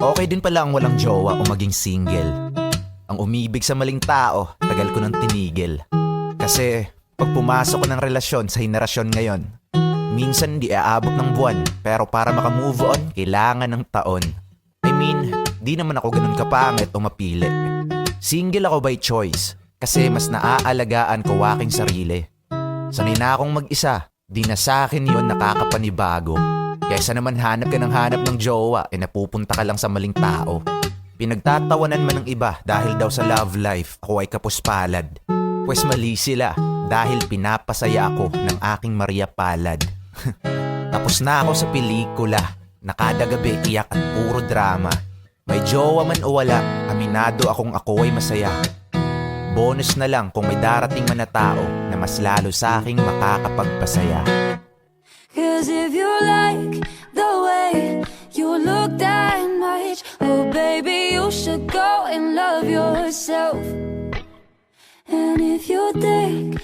Okay din pala ang walang jowa o maging single. Ang umibig sa maling tao, tagal ko nang tinigil. Kasi pag pumasok ko ng relasyon sa henerasyon ngayon, minsan di aabot ng buwan, pero para makamove on, kailangan ng taon. I mean, di naman ako ganun kapangit o mapili. Single ako by choice, kasi mas naaalagaan ko aking sarili. Sanay na akong mag-isa, di na sa akin yun nakakapanibago. Kaysa naman hanap ka ng jowa, napupunta ka lang sa maling tao. Pinagtatawanan man ng iba dahil daw sa love life, ako ay kapuspalad. Pwes mali sila dahil pinapasaya ako ng aking Maria Palad. Tapos na ako sa pelikula, na kada gabi iyak at puro drama. May jowa man o wala, aminado akong ako ay masaya. Bonus na lang kung may darating man na tao na mas lalo sa aking makakapagpasaya. Cause if you like the way you look that much, oh baby, you should go and love yourself. And if you think